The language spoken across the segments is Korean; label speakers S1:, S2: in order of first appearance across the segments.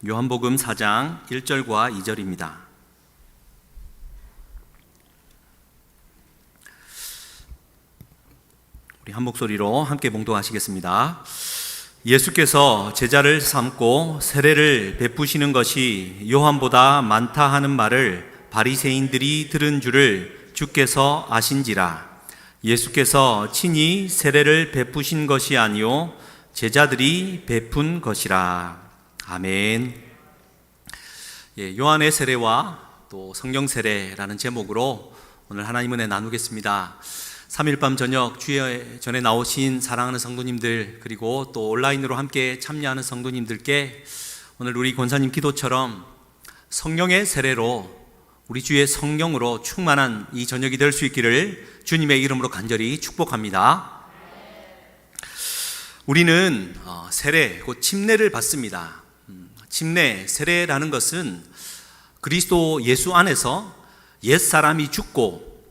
S1: 요한복음 4장 1절과 2절입니다. 우리 한 목소리로 함께 봉독하시겠습니다. 예수께서 제자를 삼고 세례를 베푸시는 것이 요한보다 많다 하는 말을 바리새인들이 들은 줄을 주께서 아신지라. 예수께서 친히 세례를 베푸신 것이 아니요 제자들이 베푼 것이라. 아멘. 요한의 세례와 또 성령 세례라는 제목으로 오늘 하나님 은혜 나누겠습니다. 3일 밤 저녁 주의 전에 나오신 사랑하는 성도님들, 그리고 또 온라인으로 함께 참여하는 성도님들께 오늘 우리 권사님 기도처럼 성령의 세례로 우리 주의 성령으로 충만한 이 저녁이 될 수 있기를 주님의 이름으로 간절히 축복합니다. 우리는 세례, 곧 침례를 받습니다. 침례, 세례라는 것은 그리스도 예수 안에서 옛사람이 죽고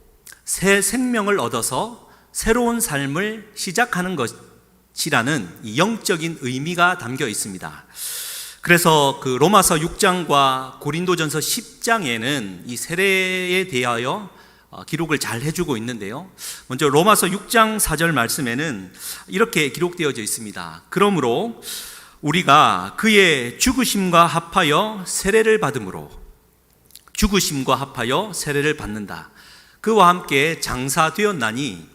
S1: 새 생명을 얻어서 새로운 삶을 시작하는 것이라는 이 영적인 의미가 담겨 있습니다. 그래서 그 로마서 6장과 고린도전서 10장에는 이 세례에 대하여 기록을 잘 해주고 있는데요. 먼저 로마서 6장 4절 말씀에는 이렇게 기록되어져 있습니다. 그러므로 우리가 그의 죽으심과 합하여 세례를 받음으로, 죽으심과 합하여 세례를 받는다. 그와 함께 장사되었나니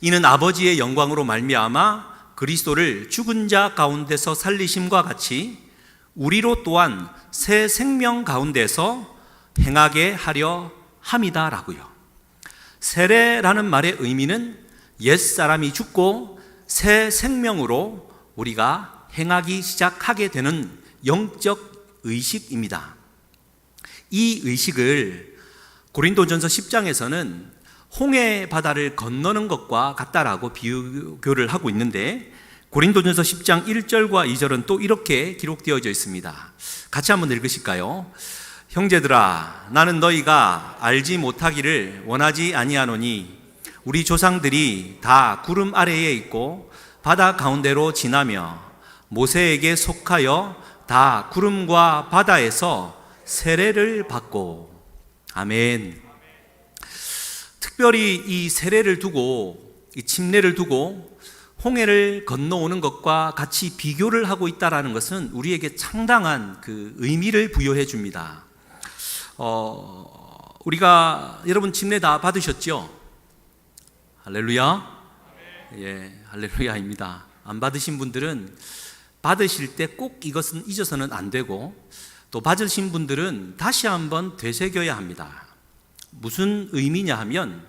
S1: 이는 아버지의 영광으로 말미암아 그리스도를 죽은 자 가운데서 살리심과 같이 우리로 또한 새 생명 가운데서 행하게 하려 함이다라고요. 세례라는 말의 의미는 옛사람이 죽고 새 생명으로 우리가 행하기 시작하게 되는 영적 의식입니다. 이 의식을 고린도전서 10장에서는 홍해 바다를 건너는 것과 같다라고 비교를 하고 있는데, 고린도전서 10장 1절과 2절은 또 이렇게 기록되어져 있습니다. 같이 한번 읽으실까요? 형제들아, 나는 너희가 알지 못하기를 원하지 아니하노니 우리 조상들이 다 구름 아래에 있고 바다 가운데로 지나며 모세에게 속하여 다 구름과 바다에서 세례를 받고. 아멘. 특별히 이 세례를 두고, 이 침례를 두고 홍해를 건너오는 것과 같이 비교를 하고 있다는 것은 우리에게 상당한 그 의미를 부여해 줍니다. 우리가, 여러분 침례 다 받으셨죠? 할렐루야. 예, 할렐루야입니다. 안 받으신 분들은 받으실 때 꼭 이것은 잊어서는 안 되고, 또 받으신 분들은 다시 한번 되새겨야 합니다. 무슨 의미냐 하면,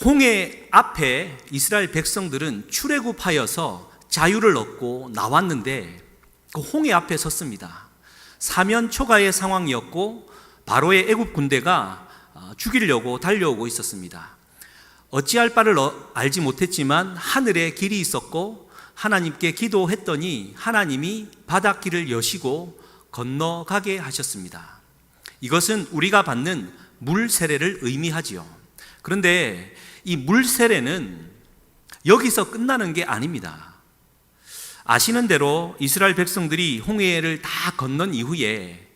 S1: 홍해 앞에 이스라엘 백성들은 출애굽하여서 자유를 얻고 나왔는데 그 홍해 앞에 섰습니다. 사면 초가의 상황이었고 바로의 애굽 군대가 죽이려고 달려오고 있었습니다. 어찌할 바를 알지 못했지만 하늘에 길이 있었고 하나님께 기도했더니 하나님이 바닷길을 여시고 건너가게 하셨습니다. 이것은 우리가 받는 물 세례를 의미하지요. 그런데 이 물 세례는 여기서 끝나는 게 아닙니다. 아시는 대로 이스라엘 백성들이 홍해를 다 건넌 이후에,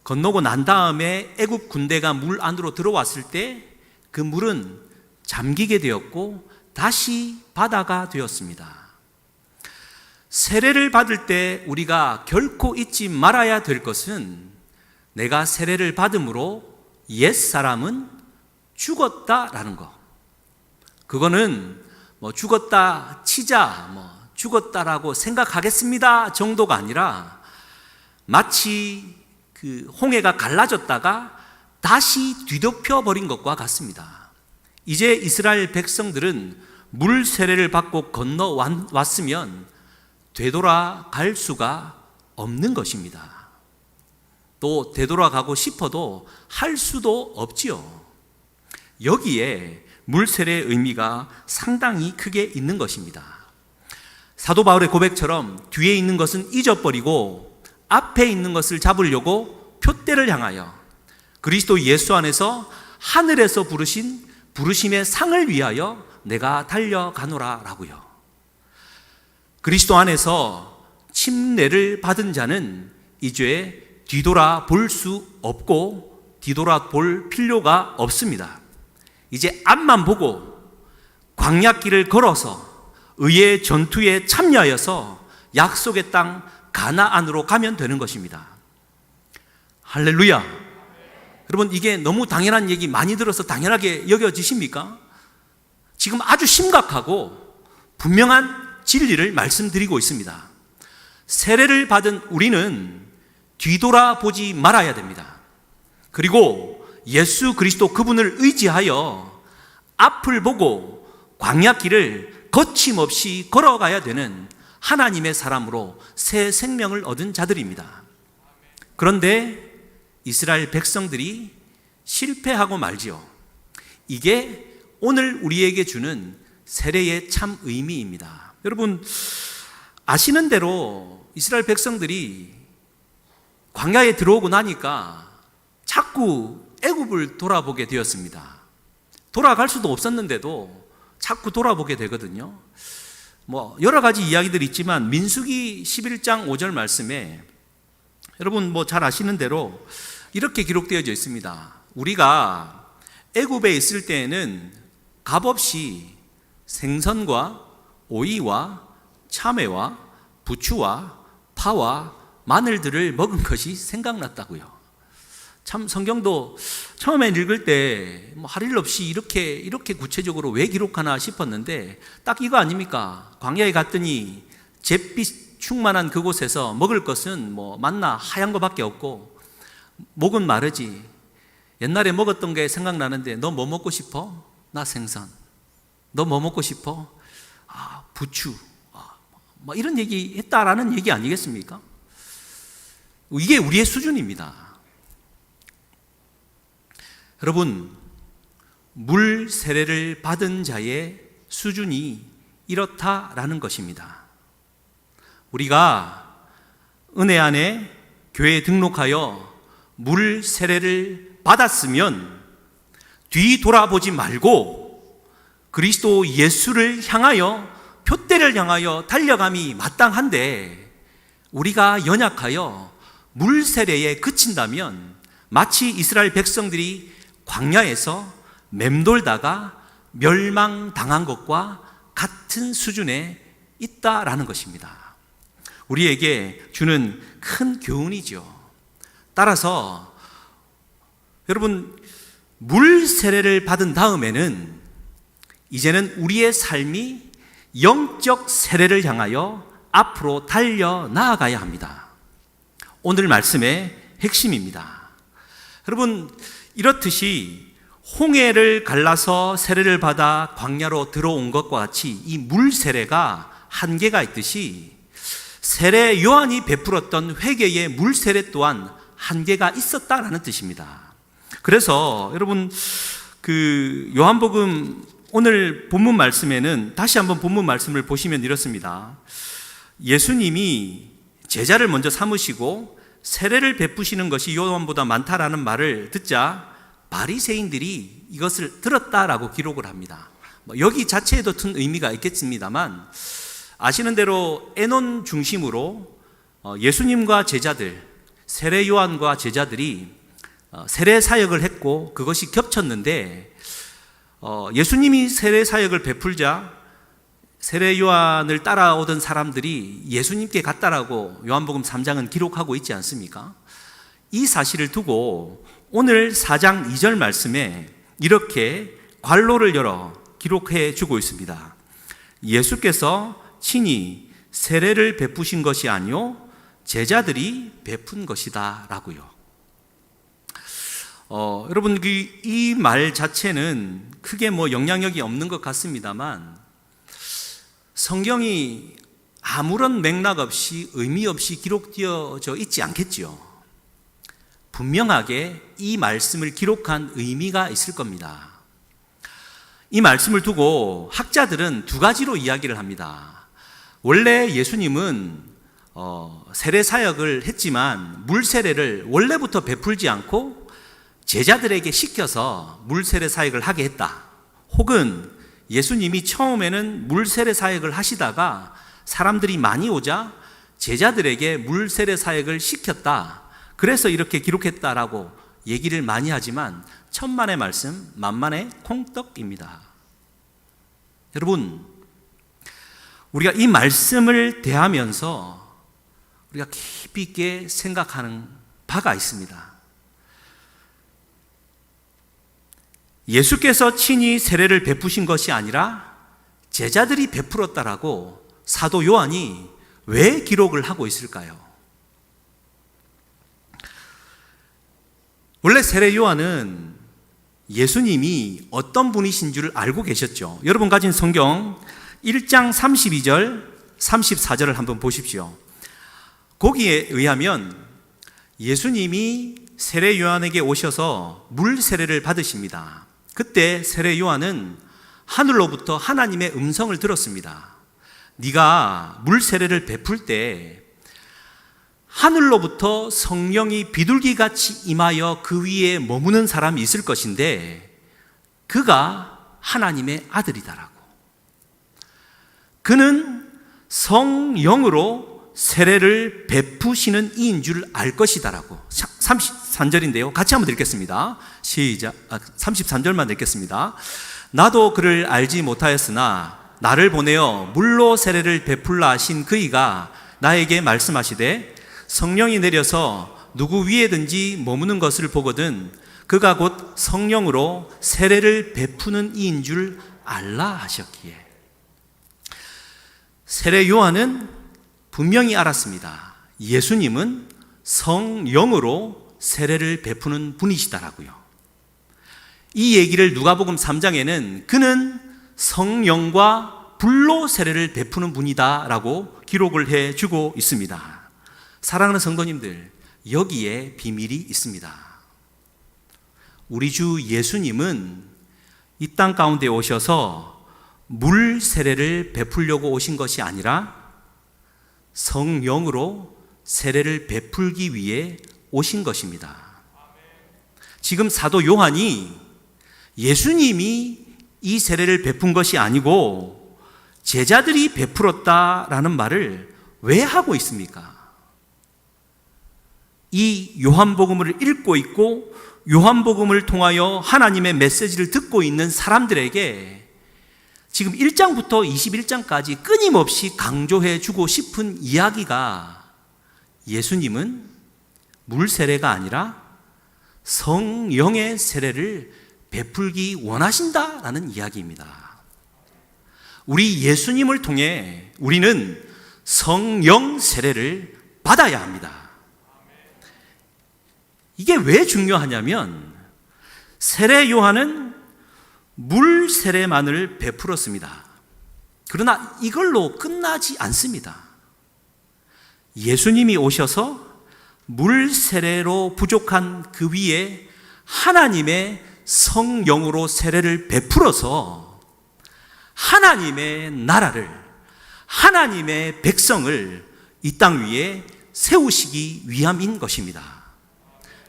S1: 건너고 난 다음에 애굽 군대가 물 안으로 들어왔을 때 그 물은 잠기게 되었고 다시 바다가 되었습니다. 세례를 받을 때 우리가 결코 잊지 말아야 될 것은, 내가 세례를 받음으로 옛사람은 죽었다라는 거. 그거는 죽었다 치자, 죽었다라고 생각하겠습니다 정도가 아니라, 마치 그 홍해가 갈라졌다가 다시 뒤덮여 버린 것과 같습니다. 이제 이스라엘 백성들은 물 세례를 받고 건너왔으면 되돌아갈 수가 없는 것입니다. 또 되돌아가고 싶어도 할 수도 없지요. 여기에 물세례의 의미가 상당히 크게 있는 것입니다. 사도 바울의 고백처럼 뒤에 있는 것은 잊어버리고 앞에 있는 것을 잡으려고 표대를 향하여 그리스도 예수 안에서 하늘에서 부르신 부르심의 상을 위하여 내가 달려가노라 라고요. 그리스도 안에서 침례를 받은 자는 이제 뒤돌아 볼 수 없고 뒤돌아 볼 필요가 없습니다. 이제 앞만 보고 광야길을 걸어서 의의 전투에 참여하여서 약속의 땅 가나안으로 가면 되는 것입니다. 할렐루야. 여러분, 이게 너무 당연한 얘기 많이 들어서 당연하게 여겨지십니까? 지금 아주 심각하고 분명한 진리를 말씀드리고 있습니다. 세례를 받은 우리는 뒤돌아보지 말아야 됩니다. 그리고 예수 그리스도 그분을 의지하여 앞을 보고 광야길을 거침없이 걸어가야 되는 하나님의 사람으로 새 생명을 얻은 자들입니다. 그런데 이스라엘 백성들이 실패하고 말지요. 이게 오늘 우리에게 주는 세례의 참 의미입니다. 여러분, 아시는 대로 이스라엘 백성들이 광야에 들어오고 나니까 자꾸 애굽을 돌아보게 되었습니다. 돌아갈 수도 없었는데도 자꾸 돌아보게 되거든요. 여러 가지 이야기들이 있지만 민수기 11장 5절 말씀에 여러분 잘 아시는 대로 이렇게 기록되어져 있습니다. 우리가 애굽에 있을 때에는 값없이 생선과 오이와 참외와 부추와 파와 마늘들을 먹은 것이 생각났다고요. 참 성경도 처음에 읽을 때 할 일 없이 이렇게 구체적으로 왜 기록하나 싶었는데 딱 이거 아닙니까? 광야에 갔더니 잿빛 충만한 그곳에서 먹을 것은 만나 하얀 거밖에 없고 목은 마르지. 옛날에 먹었던 게 생각나는데 너 뭐 먹고 싶어? 나 생선. 너 뭐 먹고 싶어? 부추. 이런 얘기 했다라는 얘기 아니겠습니까? 이게 우리의 수준입니다. 여러분, 물 세례를 받은 자의 수준이 이렇다라는 것입니다. 우리가 은혜 안에 교회에 등록하여 물 세례를 받았으면 뒤돌아보지 말고 그리스도 예수를 향하여 표대를 향하여 달려감이 마땅한데 우리가 연약하여 물 세례에 그친다면 마치 이스라엘 백성들이 광야에서 맴돌다가 멸망당한 것과 같은 수준에 있다라는 것입니다. 우리에게 주는 큰 교훈이죠. 따라서 여러분, 물 세례를 받은 다음에는 이제는 우리의 삶이 영적 세례를 향하여 앞으로 달려 나아가야 합니다. 오늘 말씀의 핵심입니다. 여러분, 이렇듯이 홍해를 갈라서 세례를 받아 광야로 들어온 것과 같이 이 물 세례가 한계가 있듯이 세례 요한이 베풀었던 회개의 물 세례 또한 한계가 있었다라는 뜻입니다. 그래서 여러분, 요한복음 오늘 본문 말씀에는 다시 한번 본문 말씀을 보시면 이렇습니다. 예수님이 제자를 먼저 삼으시고 세례를 베푸시는 것이 요한보다 많다라는 말을 듣자 바리새인들이 이것을 들었다라고 기록을 합니다. 여기 자체에도 큰 의미가 있겠습니다만 아시는 대로 에논 중심으로 예수님과 제자들, 세례 요한과 제자들이 세례 사역을 했고 그것이 겹쳤는데 예수님이 세례 사역을 베풀자 세례 요한을 따라오던 사람들이 예수님께 갔다라고 요한복음 3장은 기록하고 있지 않습니까? 이 사실을 두고 오늘 4장 2절 말씀에 이렇게 괄호를 열어 기록해 주고 있습니다. 예수께서 친히 세례를 베푸신 것이 아니요 제자들이 베푼 것이다 라고요. 여러분, 이 말 자체는 크게 영향력이 없는 것 같습니다만 성경이 아무런 맥락 없이 의미 없이 기록되어져 있지 않겠지요. 분명하게 이 말씀을 기록한 의미가 있을 겁니다. 이 말씀을 두고 학자들은 두 가지로 이야기를 합니다. 원래 예수님은 세례 사역을 했지만 물 세례를 원래부터 베풀지 않고 제자들에게 시켜서 물 세례 사역을 하게 했다. 혹은 예수님이 처음에는 물 세례 사역을 하시다가 사람들이 많이 오자 제자들에게 물 세례 사역을 시켰다, 그래서 이렇게 기록했다라고 얘기를 많이 하지만 천만의 말씀, 만만의 콩떡입니다. 여러분, 우리가 이 말씀을 대하면서 우리가 깊이 있게 생각하는 바가 있습니다. 예수께서 친히 세례를 베푸신 것이 아니라 제자들이 베풀었다라고 사도 요한이 왜 기록을 하고 있을까요? 원래 세례 요한은 예수님이 어떤 분이신 줄 알고 계셨죠. 여러분 가진 성경 1장 32절 34절을 한번 보십시오. 거기에 의하면 예수님이 세례 요한에게 오셔서 물 세례를 받으십니다. 그때 세례 요한은 하늘로부터 하나님의 음성을 들었습니다. 네가 물 세례를 베풀 때 하늘로부터 성령이 비둘기같이 임하여 그 위에 머무는 사람이 있을 것인데 그가 하나님의 아들이다라고. 그는 성령으로 세례를 베푸시는 이인 줄 알 것이다라고. 33절인데요. 같이 한번 읽겠습니다. 시작. 33절만 읽겠습니다. 나도 그를 알지 못하였으나 나를 보내어 물로 세례를 베풀라 하신 그이가 나에게 말씀하시되 성령이 내려서 누구 위에든지 머무는 것을 보거든 그가 곧 성령으로 세례를 베푸는 이인 줄 알라 하셨기에. 세례 요한은 분명히 알았습니다. 예수님은 성령으로 세례를 베푸는 분이시다라고요. 이 얘기를 누가복음 3장에는 그는 성령과 불로 세례를 베푸는 분이다라고 기록을 해주고 있습니다. 사랑하는 성도님들, 여기에 비밀이 있습니다. 우리 주 예수님은 이 땅 가운데 오셔서 물 세례를 베풀려고 오신 것이 아니라 성령으로 세례를 베풀기 위해 오신 것입니다. 지금 사도 요한이 예수님이 이 세례를 베푼 것이 아니고 제자들이 베풀었다라는 말을 왜 하고 있습니까? 이 요한복음을 읽고 있고 요한복음을 통하여 하나님의 메시지를 듣고 있는 사람들에게 지금 1장부터 21장까지 끊임없이 강조해 주고 싶은 이야기가 예수님은 물 세례가 아니라 성령의 세례를 베풀기 원하신다라는 이야기입니다. 우리 예수님을 통해 우리는 성령 세례를 받아야 합니다. 이게 왜 중요하냐면 세례 요한은 물 세례만을 베풀었습니다. 그러나 이걸로 끝나지 않습니다. 예수님이 오셔서 물 세례로 부족한 그 위에 하나님의 성령으로 세례를 베풀어서 하나님의 나라를, 하나님의 백성을 이 땅 위에 세우시기 위함인 것입니다.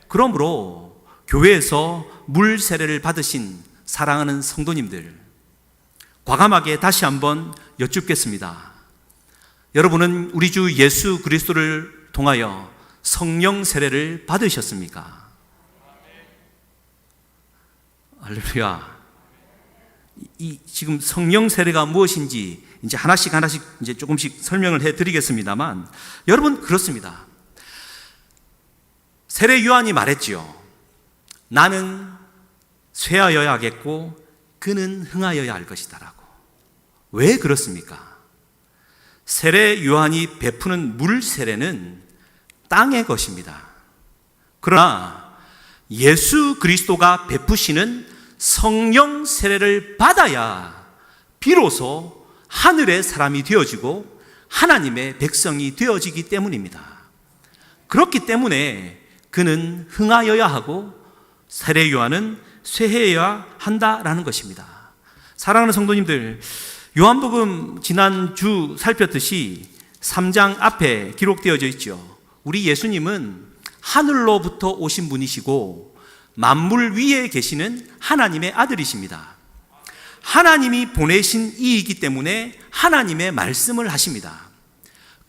S1: 그러므로 교회에서 물 세례를 받으신 사랑하는 성도님들, 과감하게 다시 한번 여쭙겠습니다. 여러분은 우리 주 예수 그리스도를 통하여 성령 세례를 받으셨습니까? 할렐루야. 이 지금 성령 세례가 무엇인지 이제 하나씩 이제 조금씩 설명을 해 드리겠습니다만, 여러분 그렇습니다. 세례 요한이 말했지요. 나는 쇠하여야 하겠고 그는 흥하여야 할 것이다라고. 왜 그렇습니까? 세례 요한이 베푸는 물 세례는 땅의 것입니다. 그러나 예수 그리스도가 베푸시는 성령 세례를 받아야 비로소 하늘의 사람이 되어지고 하나님의 백성이 되어지기 때문입니다. 그렇기 때문에 그는 흥하여야 하고 세례 요한은 쇠해야 한다라는 것입니다. 사랑하는 성도님들, 요한복음 지난주 살폈듯이 3장 앞에 기록되어져 있죠. 우리 예수님은 하늘로부터 오신 분이시고 만물 위에 계시는 하나님의 아들이십니다. 하나님이 보내신 이이기 때문에 하나님의 말씀을 하십니다.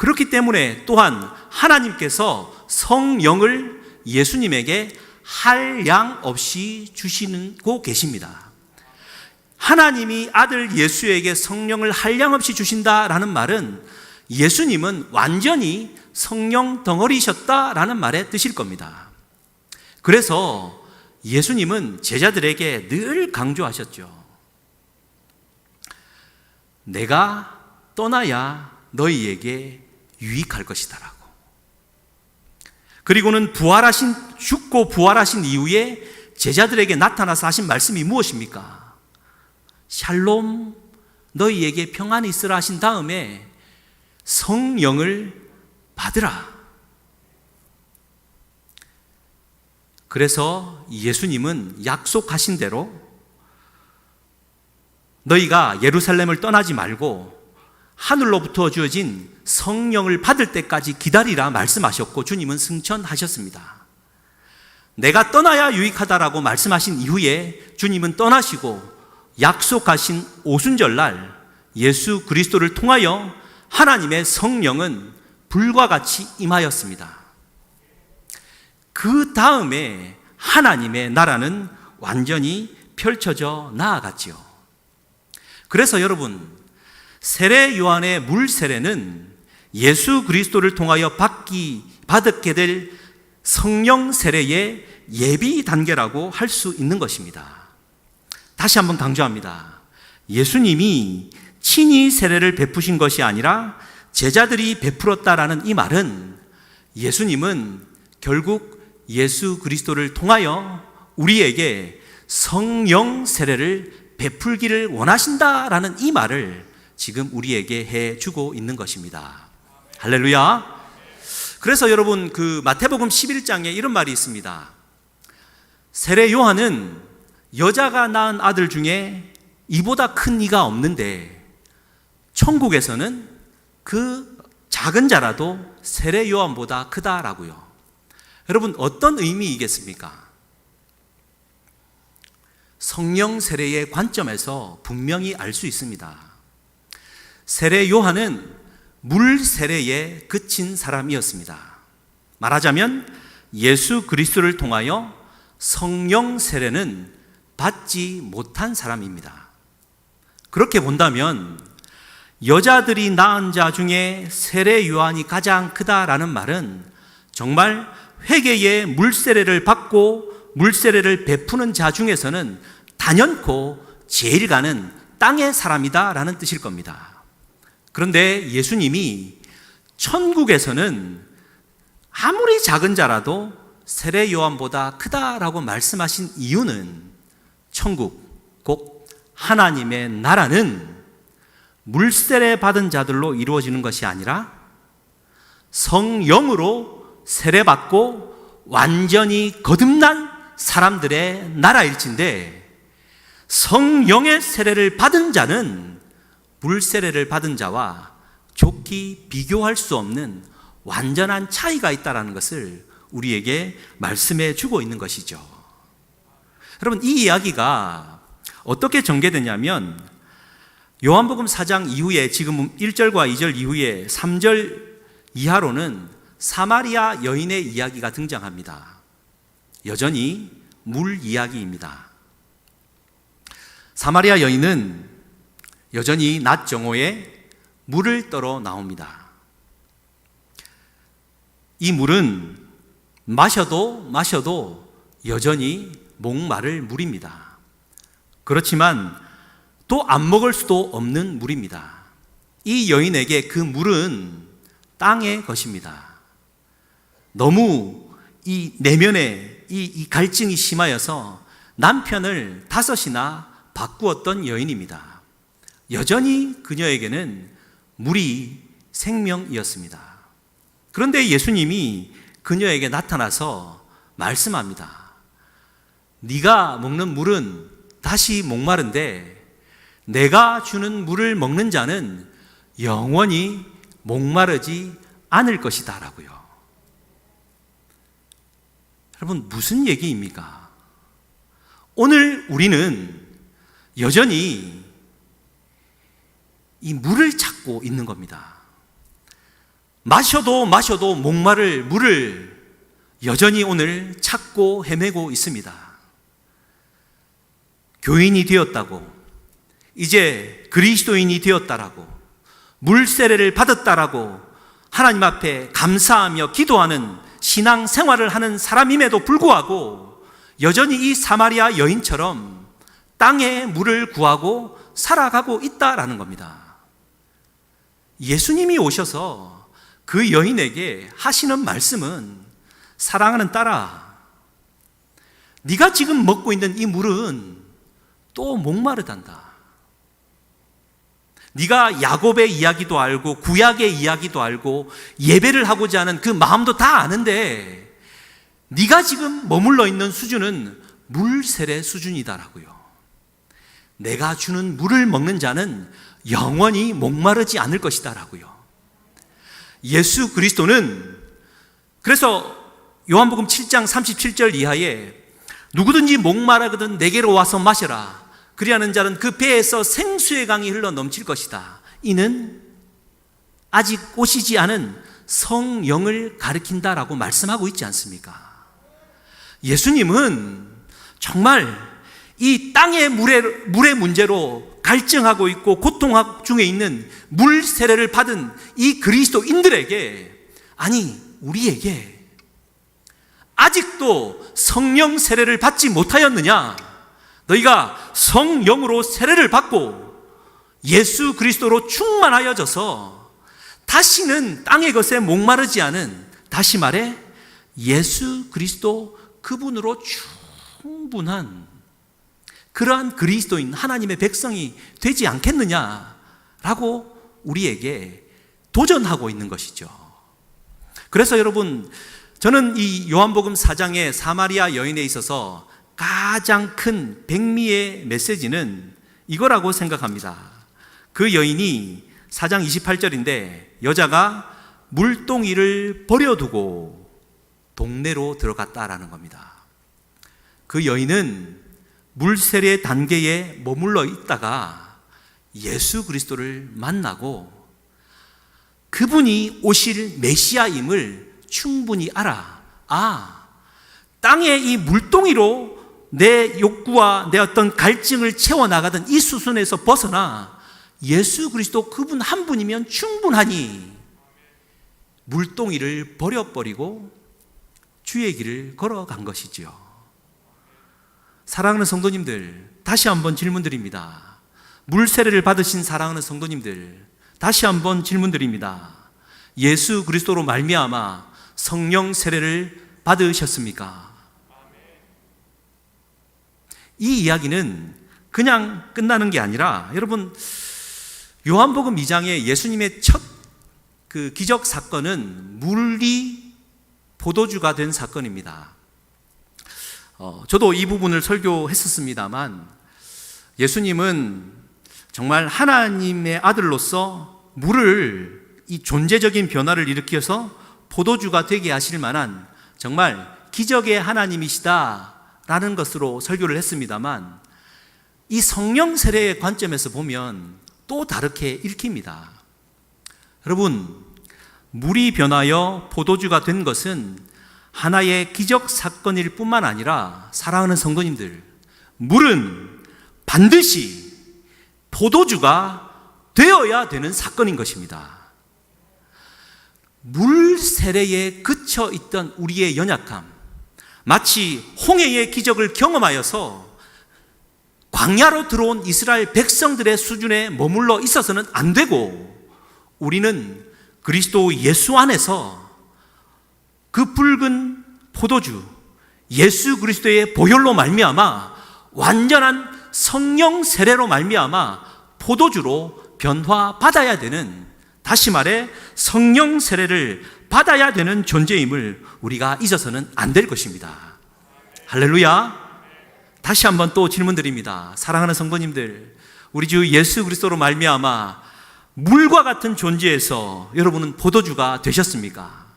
S1: 그렇기 때문에 또한 하나님께서 성령을 예수님에게 한량 없이 주시고 계십니다. 하나님이 아들 예수에게 성령을 한량 없이 주신다라는 말은 예수님은 완전히 성령 덩어리셨다라는 말의 뜻일 겁니다. 그래서 예수님은 제자들에게 늘 강조하셨죠. 내가 떠나야 너희에게 유익할 것이다라고. 그리고는 죽고 부활하신 이후에 제자들에게 나타나서 하신 말씀이 무엇입니까? 샬롬, 너희에게 평안이 있으라 하신 다음에 성령을 받으라. 그래서 예수님은 약속하신 대로 너희가 예루살렘을 떠나지 말고 하늘로부터 주어진 성령을 받을 때까지 기다리라 말씀하셨고, 주님은 승천하셨습니다. 내가 떠나야 유익하다라고 말씀하신 이후에 주님은 떠나시고 약속하신 오순절날 예수 그리스도를 통하여 하나님의 성령은 불과 같이 임하였습니다. 그 다음에 하나님의 나라는 완전히 펼쳐져 나아갔지요. 그래서 여러분, 세례 요한의 물 세례는 예수 그리스도를 통하여 받게 될 성령 세례의 예비 단계라고 할 수 있는 것입니다. 다시 한번 강조합니다. 예수님이 친히 세례를 베푸신 것이 아니라 제자들이 베풀었다라는 이 말은 예수님은 결국 예수 그리스도를 통하여 우리에게 성령 세례를 베풀기를 원하신다라는 이 말을 지금 우리에게 해주고 있는 것입니다. 할렐루야. 그래서 여러분, 그 마태복음 11장에 이런 말이 있습니다. 세례 요한은 여자가 낳은 아들 중에 이보다 큰 이가 없는데 천국에서는 그 작은 자라도 세례 요한보다 크다라고요. 여러분, 어떤 의미이겠습니까? 성령 세례의 관점에서 분명히 알 수 있습니다. 세례 요한은 물 세례에 그친 사람이었습니다. 말하자면 예수 그리스도를 통하여 성령 세례는 받지 못한 사람입니다. 그렇게 본다면 여자들이 낳은 자 중에 세례 요한이 가장 크다라는 말은 정말 회개의 물 세례를 받고 물 세례를 베푸는 자 중에서는 단연코 제일 가는 땅의 사람이다라는 뜻일 겁니다. 그런데 예수님이 천국에서는 아무리 작은 자라도 세례 요한보다 크다라고 말씀하신 이유는 천국, 곧 하나님의 나라는 물세례 받은 자들로 이루어지는 것이 아니라 성령으로 세례받고 완전히 거듭난 사람들의 나라일진데, 성령의 세례를 받은 자는 물세례를 받은 자와 좋게 비교할 수 없는 완전한 차이가 있다는 것을 우리에게 말씀해 주고 있는 것이죠. 여러분, 이 이야기가 어떻게 전개되냐면 요한복음 4장 이후에, 지금 1절과 2절 이후에 3절 이하로는 사마리아 여인의 이야기가 등장합니다. 여전히 물 이야기입니다. 사마리아 여인은 여전히 낮 정오에 물을 떠러 나옵니다. 이 물은 마셔도 여전히 목마를 물입니다. 그렇지만 또 안 먹을 수도 없는 물입니다. 이 여인에게 그 물은 땅의 것입니다. 너무 이 내면에 이 갈증이 심하여서 남편을 5이나 바꾸었던 여인입니다. 여전히 그녀에게는 물이 생명이었습니다. 그런데 예수님이 그녀에게 나타나서 말씀합니다. 네가 먹는 물은 다시 목마른데 내가 주는 물을 먹는 자는 영원히 목마르지 않을 것이다 라고요. 여러분, 무슨 얘기입니까? 오늘 우리는 여전히 이 물을 찾고 있는 겁니다. 마셔도 목마를 물을 여전히 오늘 찾고 헤매고 있습니다. 교인이 되었다고, 이제 그리스도인이 되었다라고, 물 세례를 받았다라고 하나님 앞에 감사하며 기도하는 신앙 생활을 하는 사람임에도 불구하고 여전히 이 사마리아 여인처럼 땅에 물을 구하고 살아가고 있다라는 겁니다. 예수님이 오셔서 그 여인에게 하시는 말씀은, 사랑하는 딸아, 네가 지금 먹고 있는 이 물은 또 목마르단다. 네가 야곱의 이야기도 알고 구약의 이야기도 알고 예배를 하고자 하는 그 마음도 다 아는데 네가 지금 머물러 있는 수준은 물 세례 수준이다라고요. 내가 주는 물을 먹는 자는 영원히 목마르지 않을 것이다라고요. 예수 그리스도는, 그래서 요한복음 7장 37절 이하에 누구든지 목마르거든 내게로 와서 마셔라. 그리하는 자는 그 배에서 생수의 강이 흘러 넘칠 것이다. 이는 아직 오시지 않은 성령을 가리킨다라고 말씀하고 있지 않습니까? 예수님은 정말 이 땅의 물의 문제로 갈증하고 있고 고통 중에 있는 물 세례를 받은 이 그리스도인들에게, 아니 우리에게 아직도 성령 세례를 받지 못하였느냐? 너희가 성령으로 세례를 받고 예수 그리스도로 충만하여져서 다시는 땅의 것에 목마르지 않은, 다시 말해 예수 그리스도 그분으로 충분한 그러한 그리스도인 하나님의 백성이 되지 않겠느냐라고 우리에게 도전하고 있는 것이죠. 그래서 여러분, 저는 이 요한복음 4장의 사마리아 여인에 있어서 가장 큰 백미의 메시지는 이거라고 생각합니다. 그 여인이 4장 28절인데 여자가 물동이를 버려두고 동네로 들어갔다라는 겁니다. 그 여인은 물세례 단계에 머물러 있다가 예수 그리스도를 만나고 그분이 오실 메시아임을 충분히 알아. 땅의 이 물동이로 내 욕구와 내 어떤 갈증을 채워나가던 이 수순에서 벗어나 예수 그리스도 그분 한 분이면 충분하니 물동이를 버려버리고 주의 길을 걸어간 것이지요. 사랑하는 성도님들, 다시 한번 질문드립니다. 물세례를 받으신 사랑하는 성도님들, 다시 한번 질문드립니다. 예수 그리스도로 말미암아 성령 세례를 받으셨습니까? 이 이야기는 그냥 끝나는 게 아니라, 여러분, 요한복음 2장의 예수님의 첫 그 기적 사건은 물이 포도주가 된 사건입니다. 저도 이 부분을 설교했었습니다만, 예수님은 정말 하나님의 아들로서 물을, 이 존재적인 변화를 일으켜서 포도주가 되게 하실 만한 정말 기적의 하나님이시다라는 것으로 설교를 했습니다만, 이 성령 세례의 관점에서 보면 또 다르게 읽힙니다. 여러분, 물이 변하여 포도주가 된 것은 하나의 기적 사건일 뿐만 아니라, 사랑하는 성도님들, 물은 반드시 포도주가 되어야 되는 사건인 것입니다. 물 세례에 그쳐 있던 우리의 연약함, 마치 홍해의 기적을 경험하여서 광야로 들어온 이스라엘 백성들의 수준에 머물러 있어서는 안 되고, 우리는 그리스도 예수 안에서 그 붉은 포도주 예수 그리스도의 보혈로 말미암아 완전한 성령 세례로 말미암아 포도주로 변화받아야 되는, 다시 말해 성령 세례를 받아야 되는 존재임을 우리가 잊어서는 안 될 것입니다. 할렐루야. 다시 한번 또 질문드립니다. 사랑하는 성도님들, 우리 주 예수 그리스도로 말미암아 물과 같은 존재에서 여러분은 포도주가 되셨습니까?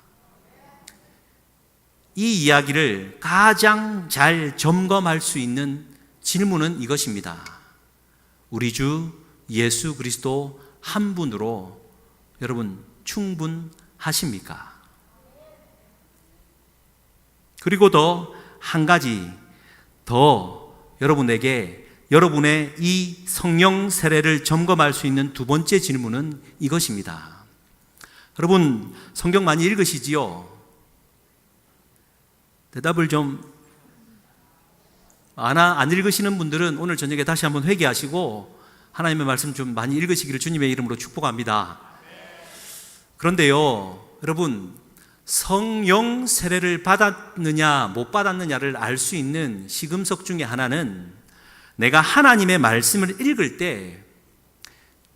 S1: 이 이야기를 가장 잘 점검할 수 있는 질문은 이것입니다. 우리 주 예수 그리스도 한 분으로 여러분 충분하십니까? 충분하십니까? 그리고 더 한 가지 더 여러분에게 여러분의 이 성령 세례를 점검할 수 있는 두 번째 질문은 이것입니다. 여러분 성경 많이 읽으시지요? 대답을 좀 안 읽으시는 분들은 오늘 저녁에 다시 한번 회개하시고 하나님의 말씀 좀 많이 읽으시기를 주님의 이름으로 축복합니다. 그런데요, 여러분 성령 세례를 받았느냐 못 받았느냐를 알 수 있는 시금석 중에 하나는 내가 하나님의 말씀을 읽을 때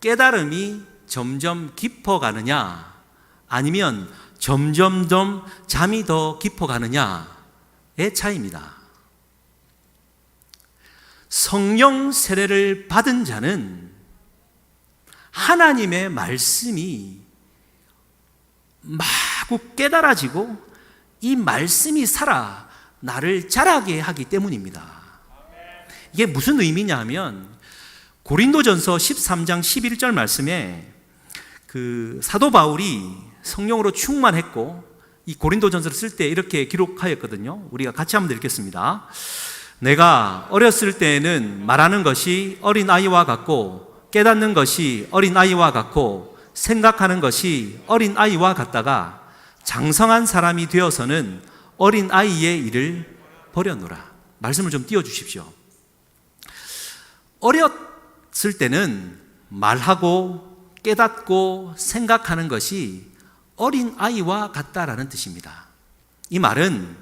S1: 깨달음이 점점 깊어가느냐 아니면 점점점 잠이 더 깊어가느냐의 차이입니다. 성령 세례를 받은 자는 하나님의 말씀이 마구 깨달아지고 이 말씀이 살아 나를 자라게 하기 때문입니다. 이게 무슨 의미냐 하면 고린도전서 13장 11절 말씀에 사도 바울이 성령으로 충만했고 이 고린도전서를 쓸 때 이렇게 기록하였거든요. 우리가 같이 한번 읽겠습니다. 내가 어렸을 때에는 말하는 것이 어린아이와 같고 깨닫는 것이 어린아이와 같고 생각하는 것이 어린아이와 같다가 장성한 사람이 되어서는 어린아이의 일을 버려노라. 말씀을 좀 띄워주십시오. 어렸을 때는 말하고 깨닫고 생각하는 것이 어린아이와 같다라는 뜻입니다. 이 말은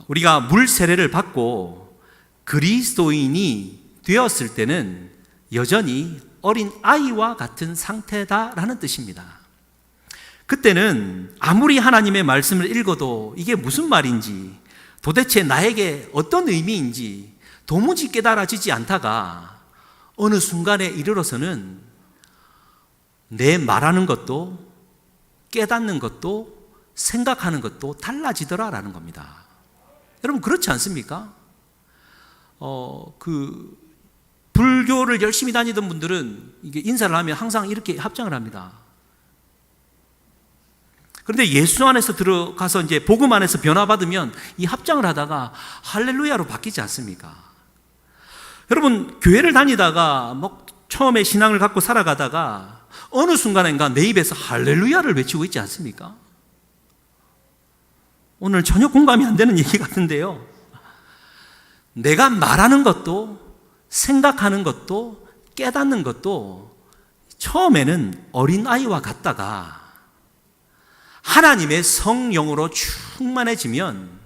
S1: 우리가 물 세례를 받고 그리스도인이 되었을 때는 여전히 어린 아이와 같은 상태다라는 뜻입니다. 그때는 아무리 하나님의 말씀을 읽어도 이게 무슨 말인지 도대체 나에게 어떤 의미인지 도무지 깨달아지지 않다가 어느 순간에 이르러서는 내 말하는 것도 깨닫는 것도 생각하는 것도 달라지더라라는 겁니다. 여러분 그렇지 않습니까? 불교를 열심히 다니던 분들은 이게 인사를 하면 항상 이렇게 합장을 합니다. 그런데 예수 안에서 들어가서 이제 복음 안에서 변화받으면 이 합장을 하다가 할렐루야로 바뀌지 않습니까? 여러분 교회를 다니다가 처음에 신앙을 갖고 살아가다가 어느 순간인가 내 입에서 할렐루야를 외치고 있지 않습니까? 오늘 전혀 공감이 안 되는 얘기 같은데요. 내가 말하는 것도 생각하는 것도 깨닫는 것도 처음에는 어린아이와 같다가 하나님의 성령으로 충만해지면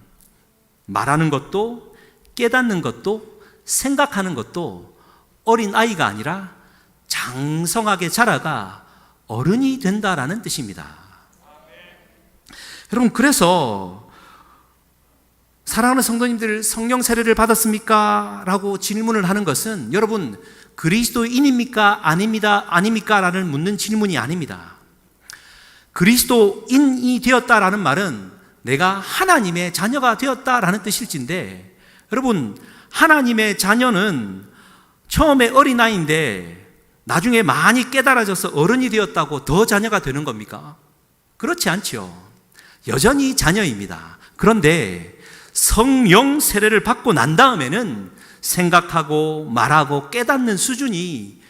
S1: 말하는 것도 깨닫는 것도 생각하는 것도 어린아이가 아니라 장성하게 자라가 어른이 된다라는 뜻입니다. 여러분 그래서 사랑하는 성도님들 성령 세례를 받았습니까? 라고 질문을 하는 것은 여러분 그리스도인입니까? 아닙니까? 라는 묻는 질문이 아닙니다. 그리스도인이 되었다라는 말은 내가 하나님의 자녀가 되었다라는 뜻일진데 여러분 하나님의 자녀는 처음에 어린아이인데 나중에 많이 깨달아져서 어른이 되었다고 더 자녀가 되는 겁니까? 그렇지 않죠. 여전히 자녀입니다. 그런데 성령 세례를 받고 난 다음에는 생각하고 말하고 깨닫는 수준이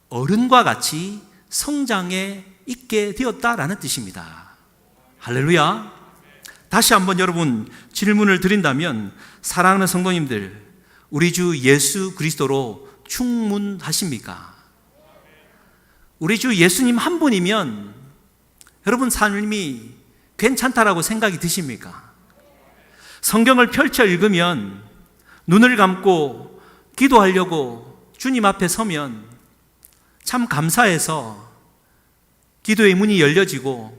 S1: 어른과 같이 성장해 있게 되었다라는 뜻입니다. 할렐루야. 다시 한번 여러분 질문을 드린다면 사랑하는 성도님들 우리 주 예수 그리스도로 충분하십니까? 우리 주 예수님 한 분이면 여러분 삶이 괜찮다라고 생각이 드십니까? 성경을 펼쳐 읽으면 눈을 감고 기도하려고 주님 앞에 서면 참 감사해서 기도의 문이 열려지고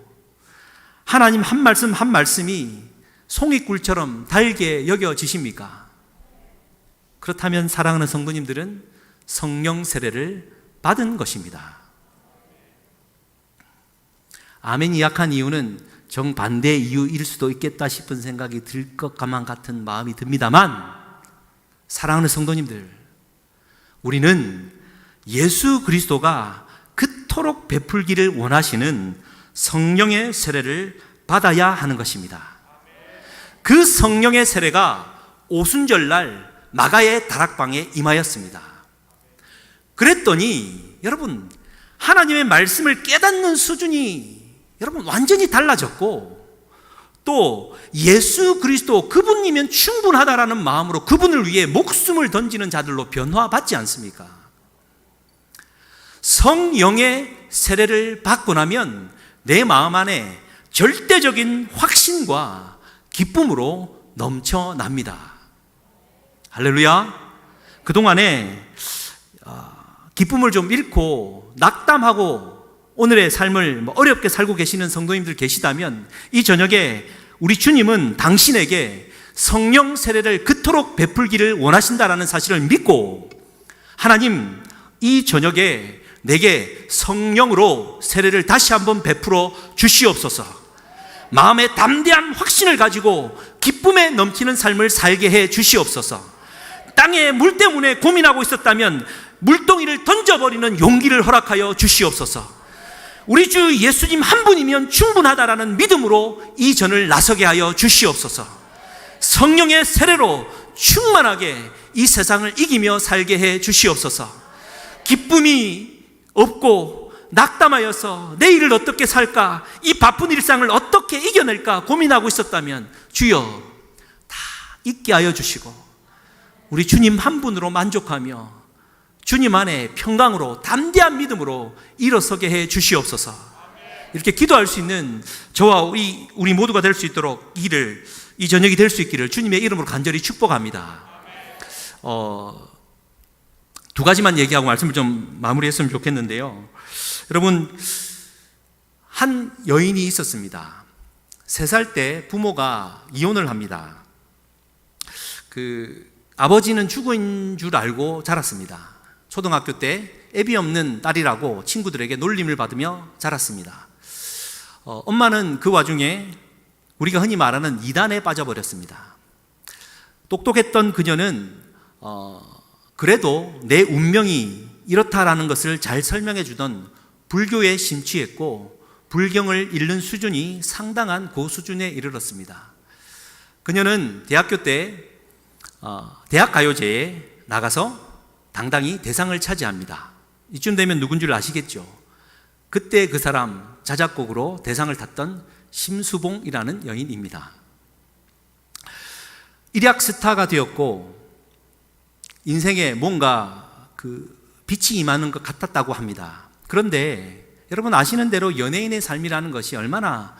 S1: 하나님 한 말씀 한 말씀이 송이꿀처럼 달게 여겨지십니까? 그렇다면 사랑하는 성도님들은 성령 세례를 받은 것입니다. 아멘이 약한 이유는 정반대 이유일 수도 있겠다 싶은 생각이 들 것만 같은 마음이 듭니다만 사랑하는 성도님들 우리는 예수 그리스도가 그토록 베풀기를 원하시는 성령의 세례를 받아야 하는 것입니다. 그 성령의 세례가 오순절날 마가의 다락방에 임하였습니다. 그랬더니 여러분, 하나님의 말씀을 깨닫는 수준이 여러분 완전히 달라졌고, 또 예수 그리스도 그분이면 충분하다라는 마음으로 그분을 위해 목숨을 던지는 자들로 변화받지 않습니까? 성령의 세례를 받고 나면 내 마음 안에 절대적인 확신과 기쁨으로 넘쳐납니다. 할렐루야. 그동안에 기쁨을 좀 잃고 낙담하고 오늘의 삶을 어렵게 살고 계시는 성도님들 계시다면, 이 저녁에 우리 주님은 당신에게 성령 세례를 그토록 베풀기를 원하신다라는 사실을 믿고, 하나님, 이 저녁에 내게 성령으로 세례를 다시 한번 베풀어 주시옵소서. 마음에 담대한 확신을 가지고 기쁨에 넘치는 삶을 살게 해 주시옵소서. 땅에 물 때문에 고민하고 있었다면 물동이를 던져버리는 용기를 허락하여 주시옵소서. 우리 주 예수님 한 분이면 충분하다라는 믿음으로 이 전을 나서게 하여 주시옵소서. 성령의 세례로 충만하게 이 세상을 이기며 살게 해 주시옵소서. 기쁨이 없고 낙담하여서 내일을 어떻게 살까, 이 바쁜 일상을 어떻게 이겨낼까 고민하고 있었다면 주여 다 잊게 하여 주시고 우리 주님 한 분으로 만족하며 주님 안에 평강으로 담대한 믿음으로 일어서게 해 주시옵소서. 이렇게 기도할 수 있는 저와 우리 모두가 될 수 있도록 이 저녁이 될 수 있기를 주님의 이름으로 간절히 축복합니다. 두 가지만 얘기하고 말씀을 좀 마무리했으면 좋겠는데요. 여러분, 한 여인이 있었습니다. 3살 때 부모가 이혼을 합니다. 아버지는 죽은 줄 알고 자랐습니다. 초등학교 때 애비 없는 딸이라고 친구들에게 놀림을 받으며 자랐습니다. 엄마는 그 와중에 우리가 흔히 말하는 이단에 빠져버렸습니다. 똑똑했던 그녀는 그래도 내 운명이 이렇다라는 것을 잘 설명해 주던 불교에 심취했고 불경을 읽는 수준이 상당한 고수준에 이르렀습니다. 그녀는 대학교 때 대학가요제에 나가서 당당히 대상을 차지합니다. 이쯤 되면 누군 줄 아시겠죠? 그때 그 사람 자작곡으로 대상을 탔던 심수봉이라는 여인입니다. 일약 스타가 되었고 인생에 뭔가 빛이 임하는 것 같았다고 합니다. 그런데 여러분 아시는 대로 연예인의 삶이라는 것이 얼마나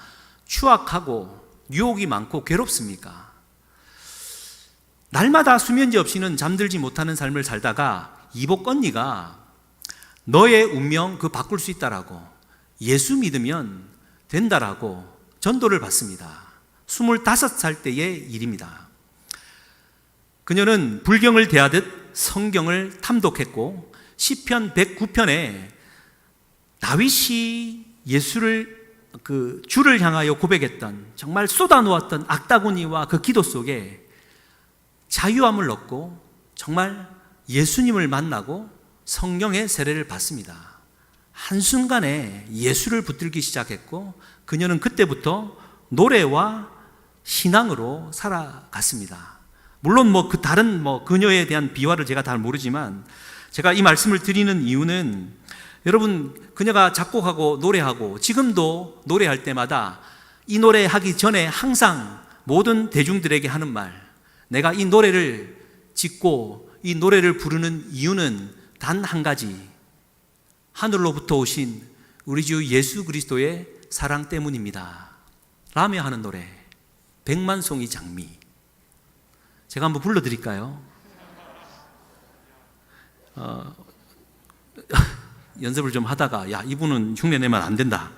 S1: 추악하고 유혹이 많고 괴롭습니까? 날마다 수면제 없이는 잠들지 못하는 삶을 살다가 이복 언니가 너의 운명 바꿀 수 있다라고, 예수 믿으면 된다라고 전도를 받습니다. 25살 때의 일입니다. 그녀는 불경을 대하듯 성경을 탐독했고 시편 109편에 다윗이 예수를 주를 향하여 고백했던, 정말 쏟아놓았던 악다구니와 그 기도 속에 자유함을 얻고 정말 예수님을 만나고 성령의 세례를 받습니다. 한순간에 예수를 붙들기 시작했고 그녀는 그때부터 노래와 신앙으로 살아갔습니다. 물론 다른 그녀에 대한 비화를 제가 잘 모르지만, 제가 이 말씀을 드리는 이유는 여러분, 그녀가 작곡하고 노래하고 지금도 노래할 때마다 이 노래하기 전에 항상 모든 대중들에게 하는 말, 내가 이 노래를 짓고 이 노래를 부르는 이유는 단 한 가지, 하늘로부터 오신 우리 주 예수 그리스도의 사랑 때문입니다 라며 하는 노래, 백만송이 장미. 제가 한번 불러드릴까요? 연습을 좀 하다가 이분은 흉내 내면 안 된다.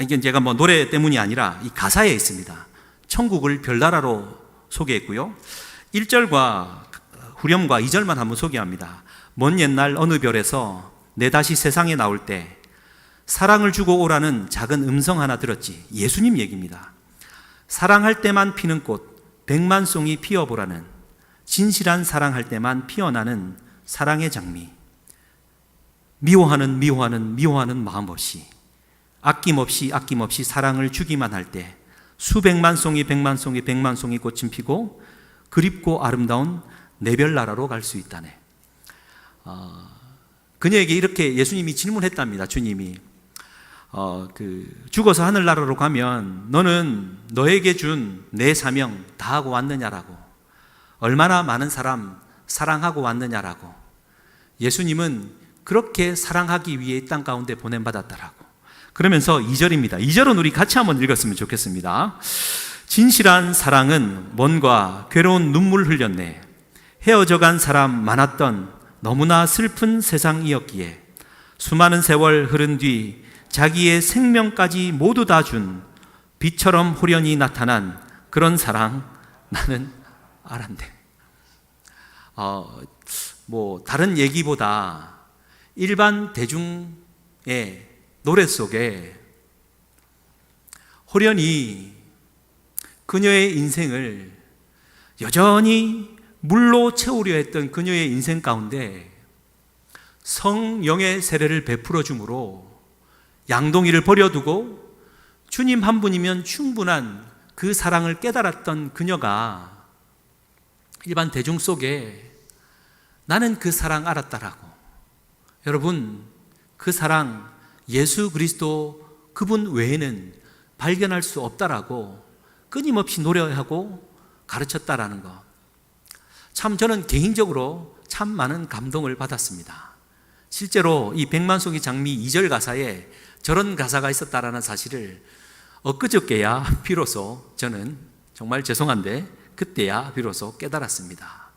S1: 이게 제가 노래 때문이 아니라 이 가사에 있습니다. 천국을 별나라로 소개했고요. 1절과 후렴과 2절만 한번 소개합니다. 먼 옛날 어느 별에서 내 다시 세상에 나올 때 사랑을 주고 오라는 작은 음성 하나 들었지. 예수님 얘기입니다. 사랑할 때만 피는 꽃 백만송이 피어보라는, 진실한 사랑할 때만 피어나는 사랑의 장미. 미워하는 마음 없이 아낌없이 사랑을 주기만 할 때 수백만 송이 백만 송이 꽃은 피고 그립고 아름다운 내별나라로 갈 수 있다네. 그녀에게 이렇게 예수님이 질문했답니다. 주님이 죽어서 하늘나라로 가면 너는 너에게 준 내 사명 다 하고 왔느냐라고, 얼마나 많은 사람 사랑하고 왔느냐라고. 예수님은 그렇게 사랑하기 위해 이 땅 가운데 보냄받았다라고. 그러면서 2절입니다. 2절은 우리 같이 한번 읽었으면 좋겠습니다. 진실한 사랑은 먼과 괴로운 눈물 흘렸네. 헤어져간 사람 많았던 너무나 슬픈 세상이었기에 수많은 세월 흐른 뒤 자기의 생명까지 모두 다 준 빛처럼 호련히 나타난 그런 사랑 나는 알았네. 다른 얘기보다 일반 대중의 노래 속에 호련히 그녀의 인생을 여전히 물로 채우려 했던 그녀의 인생 가운데 성령의 세례를 베풀어 주므로 양동이를 버려두고 주님 한 분이면 충분한 그 사랑을 깨달았던 그녀가 일반 대중 속에 나는 그 사랑 알았다라고. 여러분, 그 사랑 예수 그리스도 그분 외에는 발견할 수 없다라고 끊임없이 노래하고 가르쳤다라는 것. 참 저는 개인적으로 참 많은 감동을 받았습니다. 실제로 이 백만송이 장미 2절 가사에 저런 가사가 있었다라는 사실을 엊그저께야 비로소 저는 정말 죄송한데 그때야 비로소 깨달았습니다.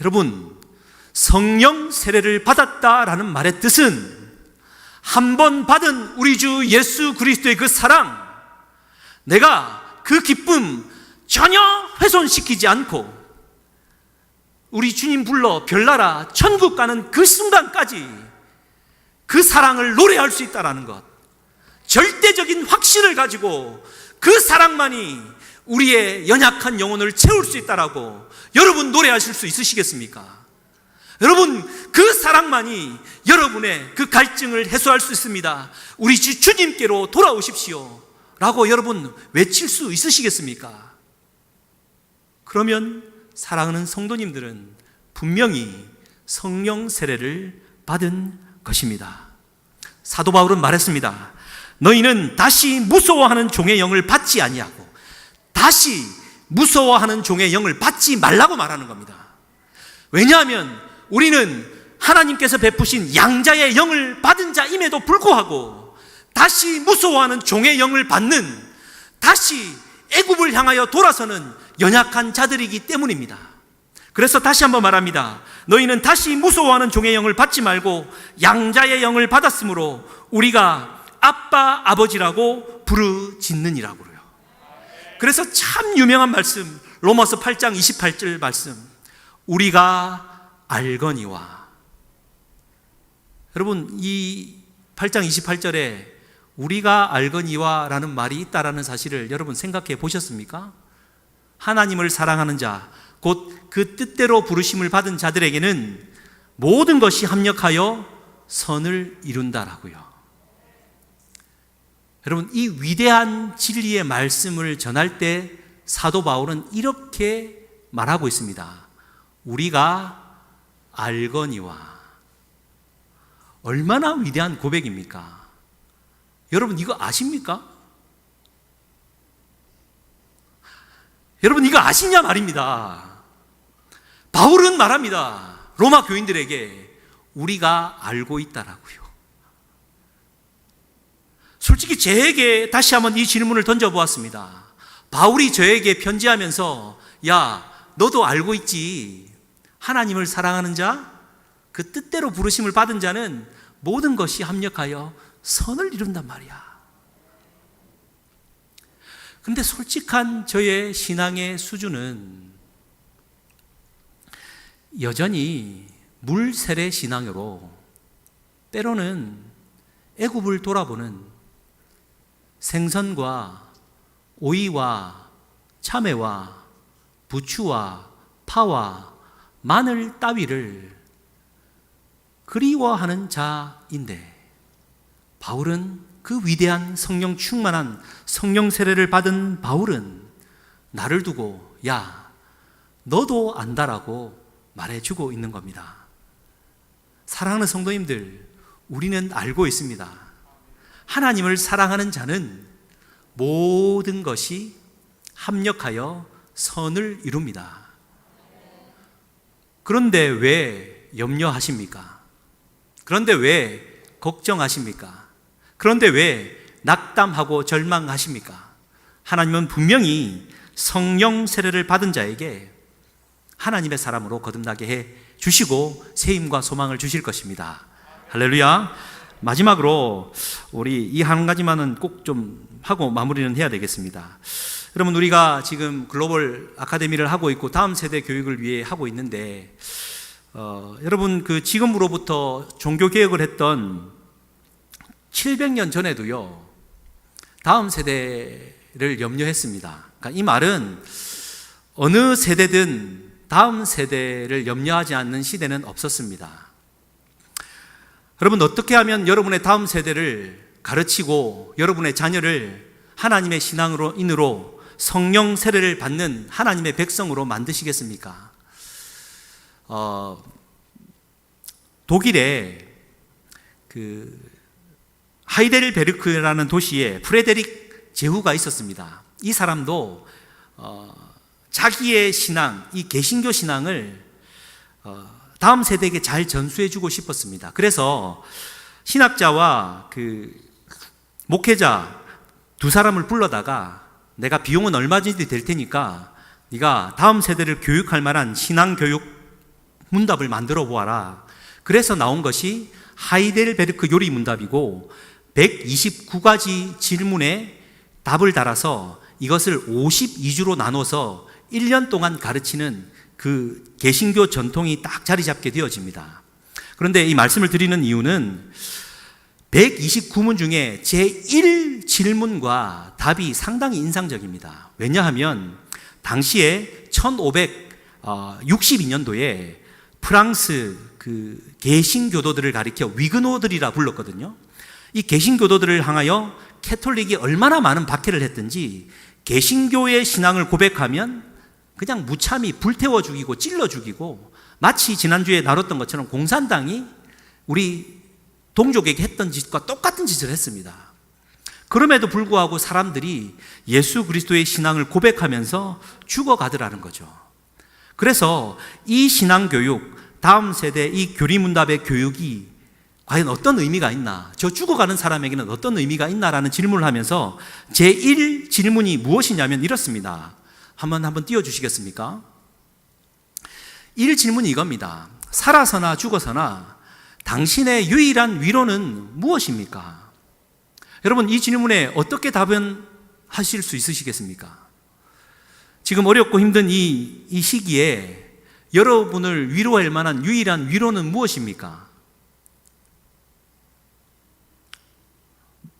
S1: 여러분, 성령 세례를 받았다라는 말의 뜻은 한 번 받은 우리 주 예수 그리스도의 그 사랑, 내가 그 기쁨 전혀 훼손시키지 않고 우리 주님 불러 별나라 천국 가는 그 순간까지 그 사랑을 노래할 수 있다는 것, 절대적인 확신을 가지고 그 사랑만이 우리의 연약한 영혼을 채울 수 있다라고 여러분 노래하실 수 있으시겠습니까? 여러분, 그 사랑만이 여러분의 그 갈증을 해소할 수 있습니다. 우리 주님께로 돌아오십시오 라고 여러분 외칠 수 있으시겠습니까? 그러면 사랑하는 성도님들은 분명히 성령 세례를 받은 것입니다. 사도 바울은 말했습니다. 너희는 다시 무서워하는 종의 영을 받지 아니하고 다시 무서워하는 종의 영을 받지 말라고 말하는 겁니다. 왜냐하면 우리는 하나님께서 베푸신 양자의 영을 받은 자임에도 불구하고 다시 무서워하는 종의 영을 받는, 다시 애굽을 향하여 돌아서는 연약한 자들이기 때문입니다. 그래서 다시 한번 말합니다. 너희는 다시 무서워하는 종의 영을 받지 말고 양자의 영을 받았으므로 우리가 아빠 아버지라고 부르짖느니라고요. 그래서 참 유명한 말씀, 로마서 8장 28절 말씀, 우리가 알거니와. 여러분, 이 8장 28절에 우리가 알거니와 라는 말이 있다라는 사실을 여러분 생각해 보셨습니까? 하나님을 사랑하는 자, 곧 그 뜻대로 부르심을 받은 자들에게는 모든 것이 합력하여 선을 이룬다라고요. 여러분, 이 위대한 진리의 말씀을 전할 때 사도 바울은 이렇게 말하고 있습니다. 우리가 알거니와. 얼마나 위대한 고백입니까? 여러분, 이거 아십니까? 여러분, 이거 아시냐 말입니다. 바울은 말합니다. 로마 교인들에게 우리가 알고 있다라고요. 솔직히 저에게 다시 한번 이 질문을 던져보았습니다. 바울이 저에게 편지하면서 야, 너도 알고 있지. 하나님을 사랑하는 자, 그 뜻대로 부르심을 받은 자는 모든 것이 합력하여 선을 이룬단 말이야. 근데 솔직한 저의 신앙의 수준은 여전히 물세례 신앙으로 때로는 애굽을 돌아보는 생선과 오이와 참외와 부추와 파와 마늘 따위를 그리워하는 자인데 바울은 그 위대한 성령 충만한 성령 세례를 받은 바울은 나를 두고 야, 너도 안다라고 말해주고 있는 겁니다. 사랑하는 성도님들, 우리는 알고 있습니다. 하나님을 사랑하는 자는 모든 것이 합력하여 선을 이룹니다. 그런데 왜 염려하십니까? 그런데 왜 걱정하십니까? 그런데 왜 낙담하고 절망하십니까? 하나님은 분명히 성령 세례를 받은 자에게 하나님의 사람으로 거듭나게 해 주시고 새 힘과 소망을 주실 것입니다. 할렐루야. 마지막으로 우리 이 한 가지만은 꼭 좀 하고 마무리는 해야 되겠습니다. 여러분, 우리가 지금 글로벌 아카데미를 하고 있고 다음 세대 교육을 위해 하고 있는데 여러분, 그 지금으로부터 종교 개혁을 했던 700년 전에도요, 다음 세대를 염려했습니다. 그러니까 이 말은 어느 세대든 다음 세대를 염려하지 않는 시대는 없었습니다. 여러분, 어떻게 하면 여러분의 다음 세대를 가르치고 여러분의 자녀를 하나님의 신앙인으로 성령 세례를 받는 하나님의 백성으로 만드시겠습니까? 독일의 그 하이델베르크라는 도시에 프레데릭 제후가 있었습니다. 이 사람도 자기의 신앙, 이 개신교 신앙을 다음 세대에게 잘 전수해주고 싶었습니다. 그래서 신학자와 그 목회자 두 사람을 불러다가 내가 비용은 얼마든지 될 테니까 네가 다음 세대를 교육할 만한 신앙교육 문답을 만들어 보아라. 그래서 나온 것이 하이델베르크 요리 문답이고 129가지 질문에 답을 달아서 이것을 52주로 나눠서 1년 동안 가르치는 그 개신교 전통이 딱 자리 잡게 되어집니다. 그런데 이 말씀을 드리는 이유는 129문 중에 제1질문과 답이 상당히 인상적입니다. 왜냐하면 당시에 1562년도에 프랑스 그 개신교도들을 가리켜 위그노들이라 불렀거든요. 이 개신교도들을 향하여 캐톨릭이 얼마나 많은 박해를 했든지 개신교의 신앙을 고백하면 그냥 무참히 불태워 죽이고 찔러 죽이고, 마치 지난주에 다뤘던 것처럼 공산당이 우리 동족에게 했던 짓과 똑같은 짓을 했습니다. 그럼에도 불구하고 사람들이 예수 그리스도의 신앙을 고백하면서 죽어가더라는 거죠. 그래서 이 신앙교육, 다음 세대 이 교리문답의 교육이 과연 어떤 의미가 있나, 저 죽어가는 사람에게는 어떤 의미가 있나라는 질문을 하면서 제1질문이 무엇이냐면 이렇습니다. 한번 띄워주시겠습니까? 1질문이 이겁니다. 살아서나 죽어서나 당신의 유일한 위로는 무엇입니까? 여러분, 이 질문에 어떻게 답변하실 수 있으시겠습니까? 지금 어렵고 힘든 이 시기에 여러분을 위로할 만한 유일한 위로는 무엇입니까?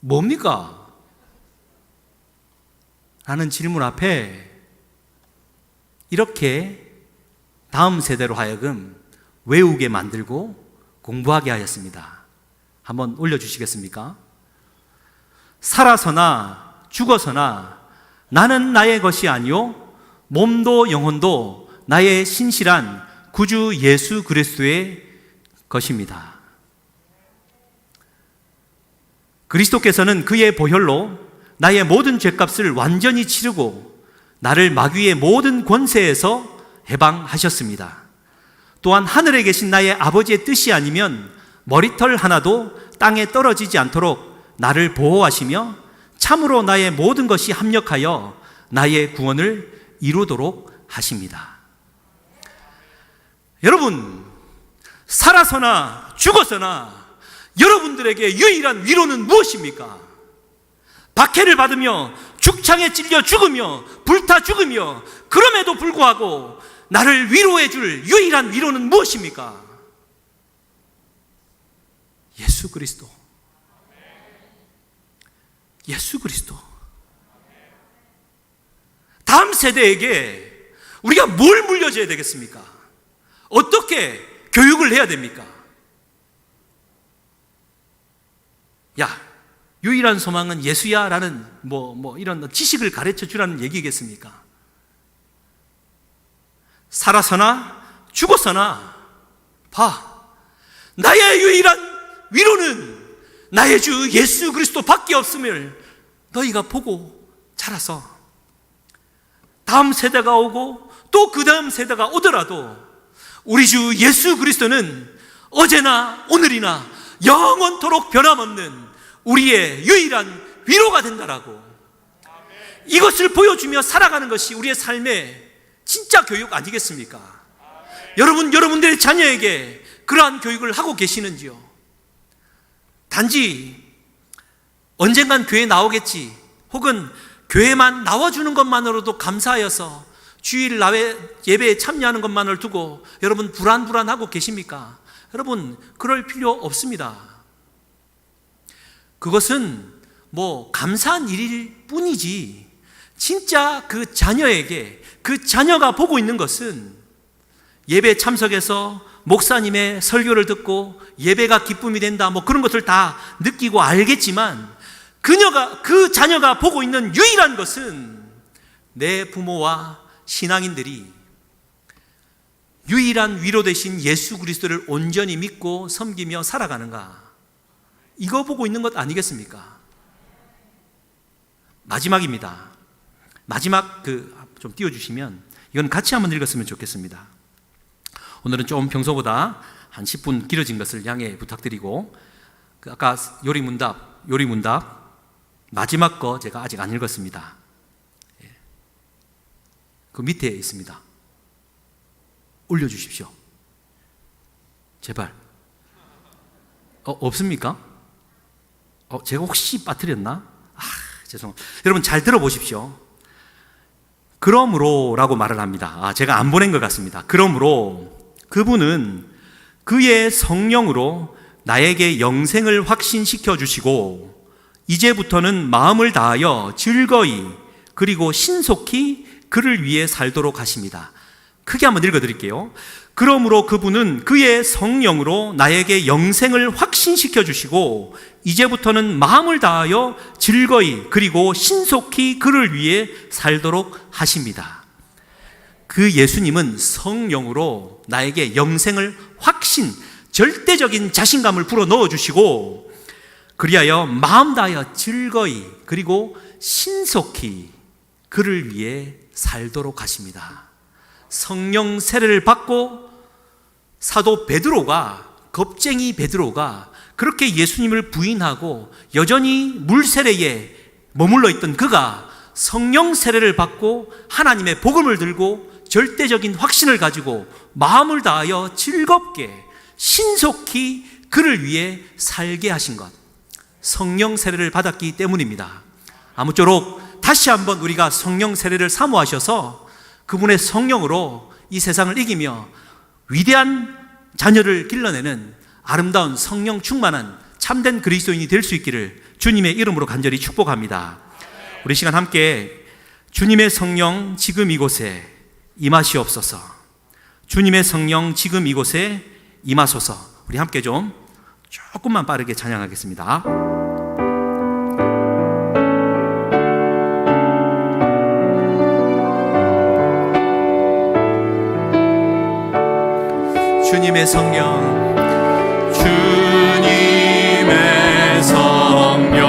S1: 뭡니까? 라는 질문 앞에 이렇게 다음 세대로 하여금 외우게 만들고 공부하게 하였습니다. 한번 올려주시겠습니까? 살아서나 죽어서나 나는 나의 것이 아니요 몸도 영혼도 나의 신실한 구주 예수 그리스도의 것입니다. 그리스도께서는 그의 보혈로 나의 모든 죄값을 완전히 치르고 나를 마귀의 모든 권세에서 해방하셨습니다. 또한 하늘에 계신 나의 아버지의 뜻이 아니면 머리털 하나도 땅에 떨어지지 않도록 나를 보호하시며 참으로 나의 모든 것이 합력하여 나의 구원을 이루도록 하십니다. 여러분, 살아서나 죽어서나 여러분들에게 유일한 위로는 무엇입니까? 박해를 받으며 죽창에 찔려 죽으며 불타 죽으며 그럼에도 불구하고 나를 위로해 줄 유일한 위로는 무엇입니까? 예수 그리스도. 예수 그리스도. 다음 세대에게 우리가 뭘 물려줘야 되겠습니까? 어떻게 교육을 해야 됩니까? 야, 유일한 소망은 예수야 라는 이런 지식을 가르쳐 주라는 얘기겠습니까? 살아서나 죽어서나 봐, 나의 유일한 위로는 나의 주 예수 그리스도 밖에 없음을 너희가 보고 자라서 다음 세대가 오고 또 그 다음 세대가 오더라도 우리 주 예수 그리스도는 어제나 오늘이나 영원토록 변함없는 우리의 유일한 위로가 된다라고, 이것을 보여주며 살아가는 것이 우리의 삶의 진짜 교육 아니겠습니까? 여러분들의 자녀에게 그러한 교육을 하고 계시는지요? 단지 언젠간 교회 나오겠지, 혹은 교회만 나와주는 것만으로도 감사하여서 주일 예배에 참여하는 것만을 두고 여러분 불안하고 계십니까? 여러분, 그럴 필요 없습니다. 그것은 감사한 일일 뿐이지, 진짜 그 자녀에게, 그 자녀가 보고 있는 것은 예배 참석해서 목사님의 설교를 듣고 예배가 기쁨이 된다, 그런 것을 다 느끼고 알겠지만, 그 자녀가 보고 있는 유일한 것은 내 부모와 신앙인들이 유일한 위로 되신 예수 그리스도를 온전히 믿고 섬기며 살아가는가, 이거 보고 있는 것 아니겠습니까? 마지막입니다. 마지막 좀 띄워주시면, 이건 같이 한번 읽었으면 좋겠습니다. 오늘은 좀 평소보다 한 10분 길어진 것을 양해 부탁드리고, 아까 요리문답 마지막 거 제가 아직 안 읽었습니다. 그 밑에 있습니다. 올려주십시오. 제발. 없습니까? 제가 혹시 빠뜨렸나? 죄송합니다. 여러분 잘 들어보십시오. 그러므로 라고 말을 합니다. 제가 안 보낸 것 같습니다. 그러므로 그분은 그의 성령으로 나에게 영생을 확신시켜 주시고, 이제부터는 마음을 다하여 즐거이 그리고 신속히 그를 위해 살도록 하십니다. 크게 한번 읽어드릴게요. 그러므로 그분은 그의 성령으로 나에게 영생을 확신시켜 주시고, 이제부터는 마음을 다하여 즐거이 그리고 신속히 그를 위해 살도록 하십니다. 그 예수님은 성령으로 나에게 영생을 절대적인 자신감을 불어넣어 주시고, 그리하여 마음 다하여 즐거이 그리고 신속히 그를 위해 살도록 하십니다. 성령 세례를 받고 사도 베드로가, 겁쟁이 베드로가 그렇게 예수님을 부인하고 여전히 물세례에 머물러 있던 그가 성령 세례를 받고 하나님의 복음을 들고 절대적인 확신을 가지고 마음을 다하여 즐겁게 신속히 그를 위해 살게 하신 것, 성령 세례를 받았기 때문입니다. 아무쪼록 다시 한번 우리가 성령 세례를 사모하셔서 그분의 성령으로 이 세상을 이기며 위대한 자녀를 길러내는 아름다운 성령 충만한 참된 그리스도인이 될 수 있기를 주님의 이름으로 간절히 축복합니다. 우리 시간 함께 주님의 성령 지금 이곳에 임하시옵소서, 주님의 성령 지금 이곳에 임하소서. 우리 함께 좀 조금만 빠르게 찬양하겠습니다. 주님의 성령, 주님의 성령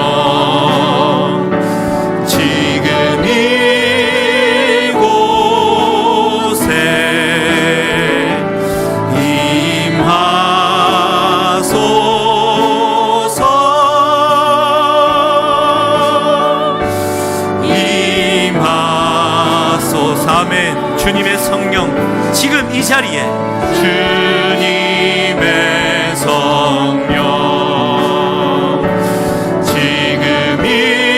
S1: 지금 이곳에 임하소서. 아멘. 주님의 성령 지금 이 자리에, 주님의 성령 지금 이곳에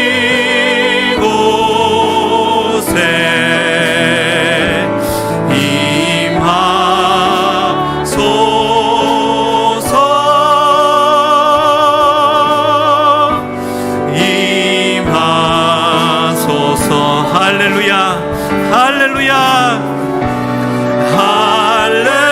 S1: 임하소서. 할렐루야, 할렐루야, 할렐루야,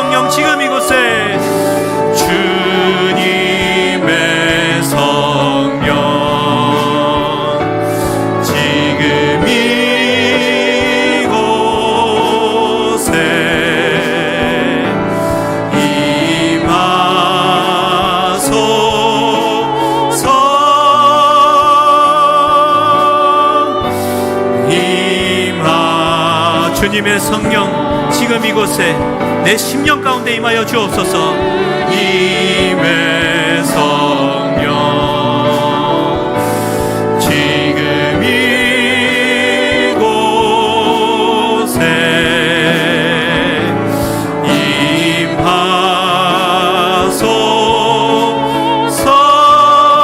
S1: 성령 지금 이곳에 주님의 성령 지금 이곳에 주님의 성령 지금 이곳에 내 심령 가운데 임하여 주옵소서. 임의 성령 지금 이곳에 임하소서.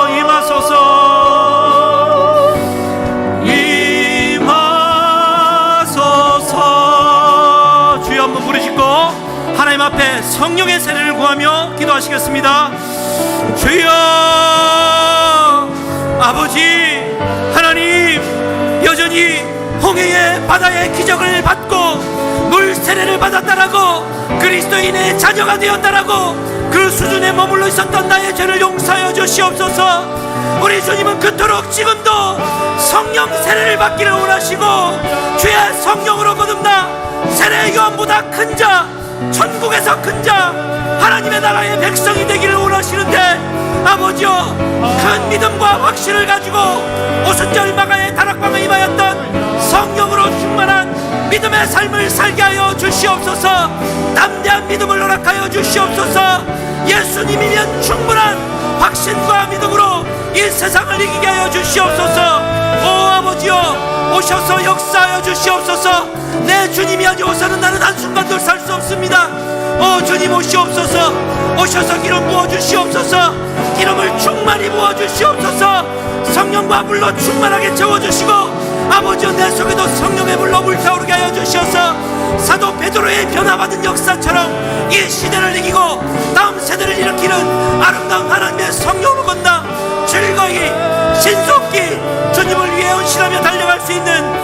S1: 임하소서. 주여 한번 부르시고 하나님 앞에 성령의 세례를 구하며 기도하시겠습니다. 주여 아버지 하나님, 여전히 홍해의 바다의 기적을 받고 물 세례를 받았다라고 그리스도인의 자녀가 되었다라고 그 수준에 머물러 있었던 나의 죄를 용서하여 주시옵소서. 우리 주님은 그토록 지금도 성령 세례를 받기를 원하시고 주의 성령으로 거듭나 세례의 요한보다 큰 자, 천국에서 큰 자, 하나님의 나라의 백성이 되기를 원하시는데 아버지여, 큰 믿음과 확신을 가지고 오순절 마가의 다락방에 임하였던 성령으로 충만한 믿음의 삶을 살게 하여 주시옵소서. 담대한 믿음을 허락하여 주시옵소서. 예수님이면 충분한 확신과 믿음으로 이 세상을 이기게 하여 주시옵소서. 오 아버지여, 오셔서 역사하여 주시옵소서. 내 주님이 아니오서는 나는 한순간도 살 수 없습니다. 오 주님 오시옵소서. 오셔서 기름 부어주시옵소서. 기름을 충만히 부어주시옵소서. 성령과 물로 충만하게 채워주시고 아버지여, 내 속에도 성령의 물로 불타오르게 하여 주시옵소서. 사도 베드로의 변화받은 역사처럼 이 시대를 이기고 다음 세대를 일으키는 아름다운 하나님의 성령으로 건너 즐거이 신속히 주님을 위해 헌신하며 달려갈 수 있는